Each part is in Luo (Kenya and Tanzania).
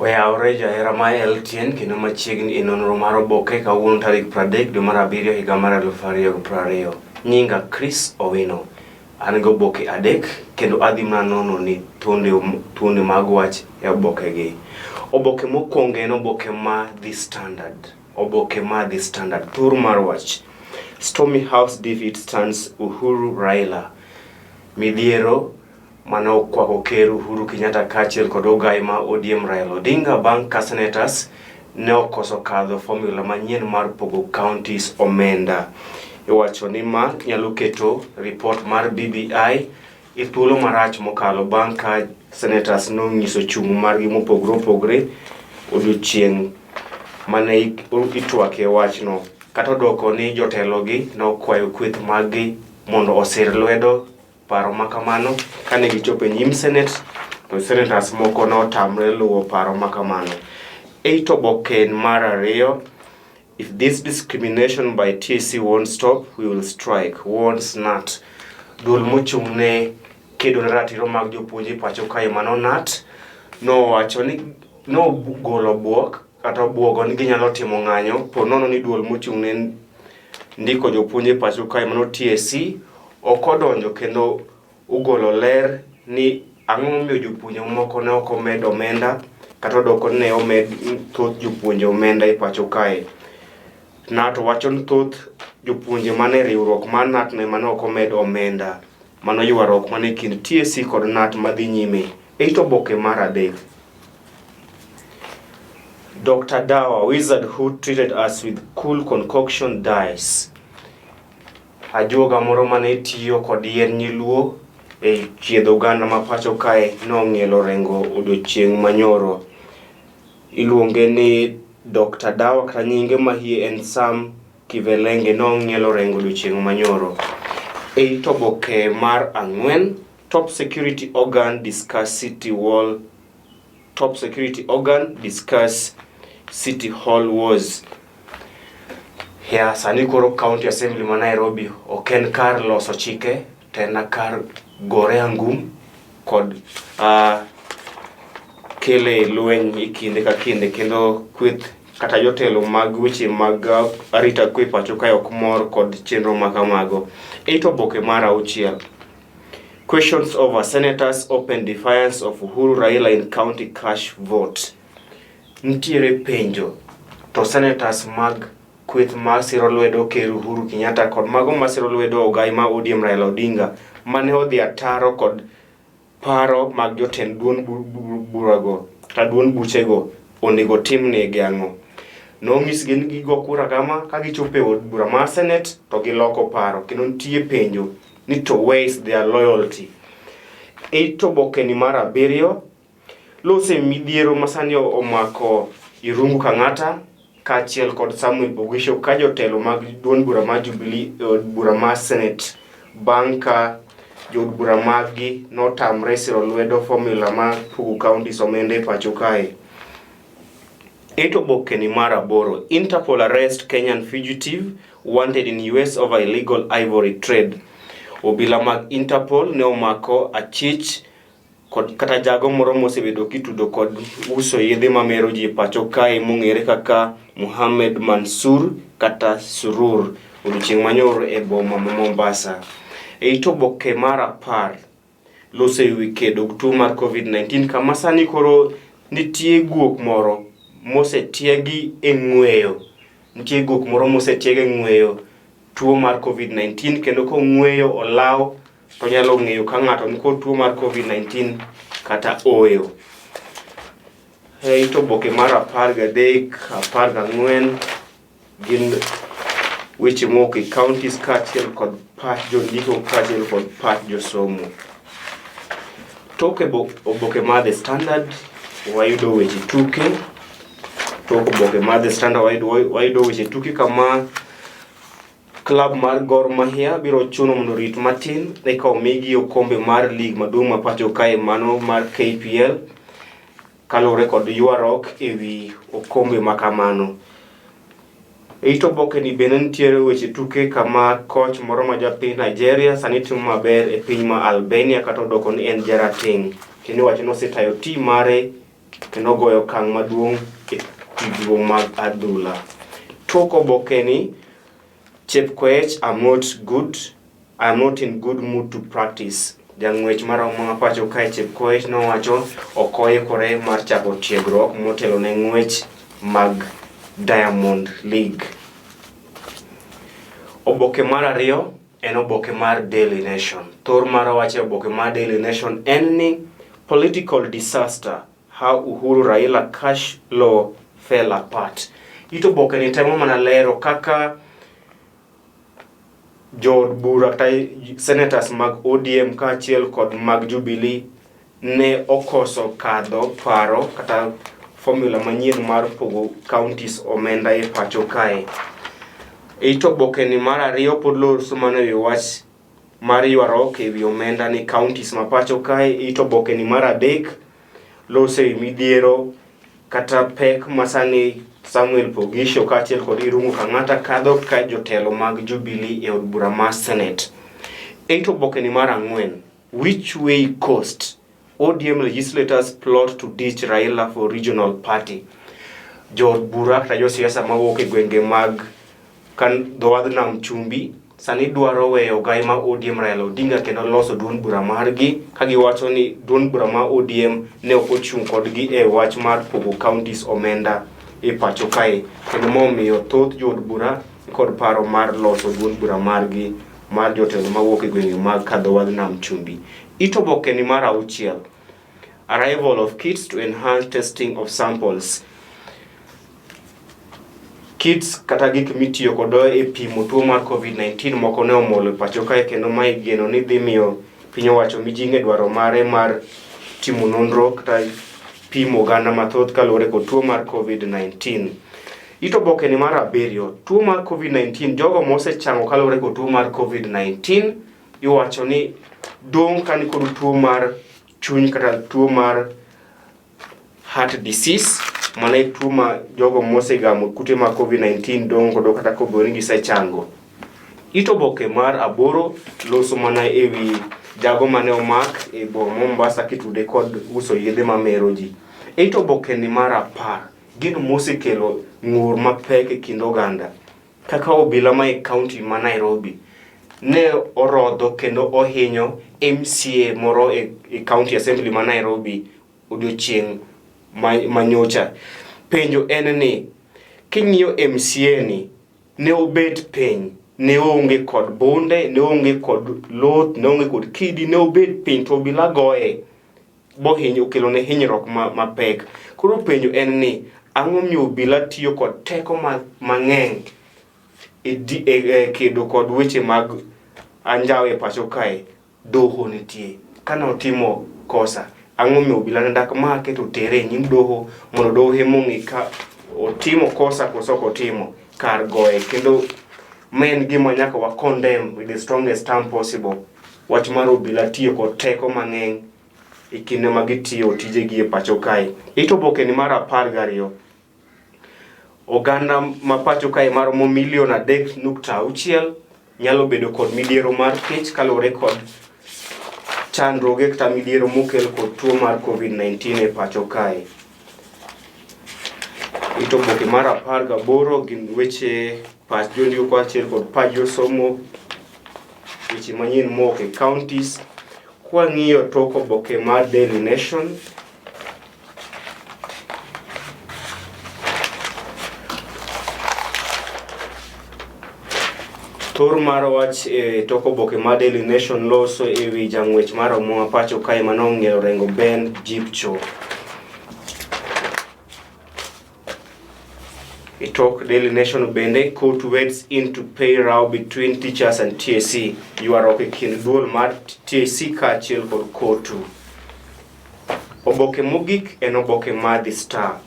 Oyaore jahera ma LTN kendo machiegni e nonro mar oboke kawuono tarik 30 dwe mar 7 higa mar 2020. Nyinga Chris Owino. An go oboke adek kendo adhi nono ni thuonde mag wach e oboke gi. Oboke mokwongo en oboke ma The Standard. Oboke ma The Standard. Thur mar wach. Stormy House defeat stands Uhuru Raila. Midhiero mane okwako ker Uhuru Kenyatta kaachiel kod ogai ma ODM Raila Odinga bang' ka senators ne okoso kadho formula manyien mar pogo counties omenda. Iwacho ni ma nyalo keto report mar BBI e thuolo marach mokalo bang' ka senators nonyiso chung' margi mopogore odiochieng' mane itwake wachno. Kata odoko ni jotelogi nokwayo kweth maggi mondo osir lwedo paro makamano kane gichopo e nyim Senate, to senators moko notamre luwo paro makamano. Eito oboke mar ariyo, if this discrimination by TSC won't stop, we will strike, warns NAT. Duol mochung' ne kedo ne ratiro mag jopuonje pacho kae mano NAT nowacho ni nogolo buok kata buogo ni ginyalo timo ng'anyo po nono ni duol mochung' ne ndiko jopuonje pacho kae mano TSC okodonjo kendo ugolo ler ni ang'o momiyo jopuonje moko ne ok omed omenda kata odoko ne omed thoth jopuonje omenda e pacho kae. NAT wacho ni thoth jopuonje mane riwruok mar NAT ne mane ok omed omenda. Mano ywaruok mane kind TSC kod NAT madhi nyime. Eito oboke mar adek. Dr. Dawa, wizard who treated us with cool concoction, dies. Ajuoga moro mane tiyo kod yien nyiluo e chiedho oganda ma pacho kae nong'ielo rengo odiochieng' manyoro. Iluonge ni Dr. Dawa kata nyinge mahie en Sam Kivelenge nong'ielo rengo odiochieng' manyoro. Eito oboke mar ang'wen, top security organ discuss city hall wars. Ya sani koro county assembly ma Nairobi oken kar loso chike tena kar gore angum kod kele lweny kinde ka kinde kendo kweth kata jotelo mag weche mag arita kwe pacho kae ok mor kod chenro makamago. Eito oboke mar auchiel, questions over senators open defiance of Uhuru Raila in county cash vote. Ntiere penjo to senators mag kweth ma siro lwedo ker Uhuru Kenyatta kod mago ma siro lwedo ogai ma ODM Raila Odinga mane odhi ataro kod paro mag jotend duond burago kata duond buchego onego timnegi ang'o. Nonyisgi ni gigo kura kama ka gichopo e od bura mar Senate to giloko paro kendo nitie penjo ni to where is their loyalty. Eito oboke ni mar abiriyo, lose midhiero masani omako Irungu Kang'ata kaachiel kod Samuel Pogisho ka jotelo mag duond bura mar Jubilee od bura mar Senate bang' ka jod bura maggi notamre siro lwedo formula mar pogo counties omenda e pacho kae. Eito oboke ni mar aboro, Interpol arrest Kenyan fugitive wanted in US over illegal ivory trade. Obila mag Interpol ne omako achich kod kata jago moro mosebedo kitudo kod uso yedhe mamero ji pacho kae mong'ere kaka Mohamed Mansur kata Surur odiochieng' manyoro e boma ma Mombasa. Eito oboke mar apar, lose ewi kedo tuo mar COVID-19 kama sani koro nitie guok moro mosetiegi e ng'weyo. Nitie guok moro mosetiegi e ng'weyo tuo mar COVID-19 kendo ko ng'weyo olaw to nyalo ng'eyo ka ng'ato ni kod tuo mar COVID-19 kata oyo. Eito oboke mar 13, 14 gin weche moko e counties kaachiel kod pach jondiko kaachiel kod pach josomo. Tok oboke mar The Standard wayudo weche tuke. Tok oboke mar The Standard wayudo weche tuke kama klab mar Gor Mahia biro chuno mondo rit matin eka omigi okombe mar lig maduong' ma pacho kae mano mar KPL kalore kod ywarok ewi okombe makamano. Eito oboke ni bende nitiere weche tuke kama coach moro ma japiny Nigeria sani timo maber e piny ma Albania kata odoko ni en jarateng' kendo wacho ni osetayo team mare kendo goyo okang' maduong' e tudruok mag adhula. Tok oboke ni, Chepkoech, I'm not in good mood to practice. Jang'wech marahuma pacho kae Chepkoech nowacho ok oikore mar chako tiegruok motelo ne ng'wech mag Diamond League. Oboke mar ariyo en oboke mar Daily Nation. Thor mar wach e oboke mar Daily Nation en ni political disaster, how Uhuru Raila cash law fell apart. Ito oboke ni temo mana lero kaka jood bura kata senators mag ODM kaachiel kod mag Jubilee ne okoso kadho paro kata formula manyien mar pogo counties omenda e pacho kae. Ito oboke ni mar ariyo pod loso mana e wach mar ywaruok e wi omenda ni counties ma pacho kae. Ito oboke ni mar adek loso e midhiero kata pek masani Samuel Pogisho kaachiel kod Irungu Kang'ata kadho ka jotelo mag Jubilee e od bura mar Senate. Ito oboke ni mar ang'wen, which way coast, ODM legislators plot to ditch Raila for regional party. Jood bura kata josiasa mawuok e gwenge mag dhowadh nam chumbi sani dwaro weyo gai ma ODM Raila Odinga kendo loso duond bura margi ka giwacho ni duond bura ma ODM ne ok ochung' kodgi e wach mar pogo counties omenda e pacho kae, kendo momiyo thoth jood bura kod paro mar loso duond bura margi mar jotelo mawuok e gwenge mag dhowadh nam chumbi. Ito oboke ni mar auchiel, arrival of kits to enhance testing of samples. Kits kata gik mitiyo kodo e pimo tuo mar COVID-19 moko ne omolo e pacho kae, kendo mae geno ni dhi miyo piny owacho mijing'e dwaro mare mar timo nonro kata pimo oganda mathoth kaluwore kod tuo mar COVID-19. Ito oboke ni mar abiriyo, tuo mar COVID-19, jogo mosechango kaluwore kod tuo mar COVID-19 iwacho ni dong' ka ni kod tuo mar chuny kata tuo mar heart disease, mana e tuo ma jogo mosegamo kute mar COVID-19 dong' kodo kata kobo ni gisechango. Ito oboke mar aboro loso mana e wi jago mane omak e boma Mombasa kitude kod uso yedhe mamero ji. Ito oboke ni mar apar, gino mosekelo ng'ur mapek e kind oganda, kaka obila ma e kaunti ma Nairobi ne orodho kendo ohinyo MCA moro e county assembly ma Nairobi odiochieng' manyocha. Penjo en ni king'iyo MCA ni ne obet piny, ne onge kod bunde, ne onge kod loth, ne onge kod kidi, ne obet piny to obila goye bohinyo okelo ne hinyruok mapek. Koro penjo en ni ang'o miyo obila tiyo kod teko mang'eny e kedo kod weche mag anjawo e pacho kae. Doho nitie, kana otimo kosa ang'o miyo obila ne dak make to tere e nyim doho mondo doho ng'i ka otimo kosa koso ok otimo kar goye. Kendo men gima nyaka wa condemn with the strongest term possible, wach mar obila tiyo kod teko mang'eny e kinde ma gitiyo tijegi e pacho kae. Ito oboke ni mar 12, oganda ma pacho kae maromo 3.6 nyalo bedo kod midhiero mar kech kaluwore kod chandruoge kata midhiero mokel kod tuo mar COVID-19 e pacho kae. Ito oboke mar 18 gin weche pach jondio kaachiel kod pach josomo, weche manyien mok e counties. Kwa ng'iyo tok oboke mar Daily Nation, thor mar wach e tok oboke mar Daily Nation loso e wi jang'wech marahuma pacho kae manong'eyo rengo Ben Jipcho. E tok Daily Nation bende, court wades into pay row between teachers and TSC. Ywaruok e kind duol mar TSC kaachiel kod kotu. Oboke mogik en oboke mar The Star.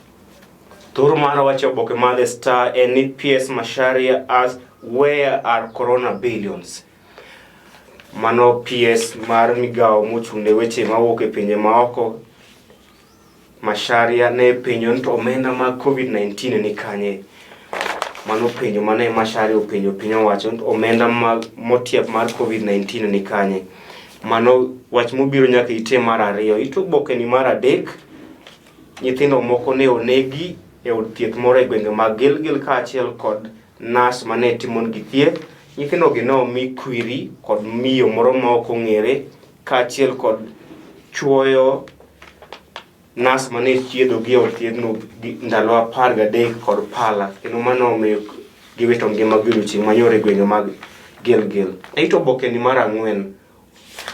Thor mar wach e oboke mar The Star en ni PS Macharia asks where are corona billions. Mano PS mar migawo mochung' ne weche mawuok e pinje maoko. Macharia ne penjo to omenda mag COVID-19 ni kanye. Mano penjo mane Macharia openjo piny owacho, omenda motiep mar COVID-19 ni kanye. Mano wach mobiro nyaka ite mar ariyo. Ito oboke ni mar adek, nyithindo moko ne onegi e od thieth moro e gwenge mag Gilgil kaachiel kod nas mane timonegi thieth. Nyithindo gi ne omi kwiri kod miyo moro ma ok ong'ere kaachiel kod chuoyo nas mane chiedhogi e od thiethno ndalo 13 kod pala, kendo mano omiyo giwito ngimagi odiochieng' manyoro e gwenge mag Gilgil. Eito obokeni mar 4,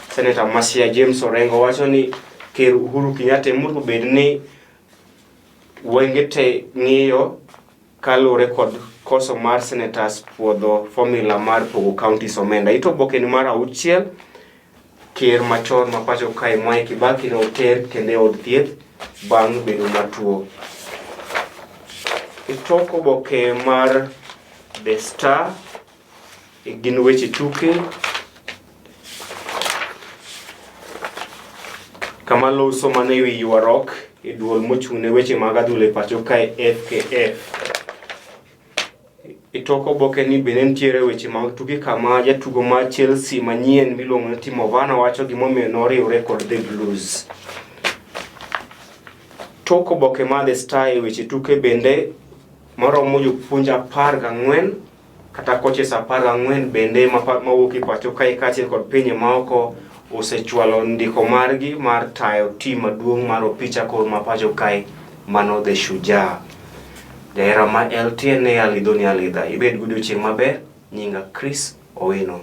Senator Masia James Orengo wacho ni Ker Uhuru Kenyatta mondo bed ni wenge te ng'iyo kaluwore kod koso mar senators puodho formula mar pogo counties omenda. Ito obokeni mar 6, Ker machon ma pacho kae Mwai Kibaki ne oter kendo e od thieth bang' bedo matuo. Itok oboke mar The Star gin weche tuke kama loso mane ewi ywarok e duol mochung' ne weche mag adhula e pacho kae FKF. Itok oboke ni bende nitiere weche mag tuke kama jatugo mar Chelsea manyien miluongo ni Timo Werner wacho gimomiyo noriwre kod The Blues. Tok oboke mar The Star e weche tuke bende maromo jopuonj 14 kata coaches 14 bende mawuok e pacho kae kaachiel kod pinje maoko osechwalo ndiko margi mar tayo tim maduong' mar opich akor ma pacho kae mano The Shujaa. Jahera ma LTN ne alidho ni alidha. Ibed godiochieng' maber. Nyinga Chris Owino.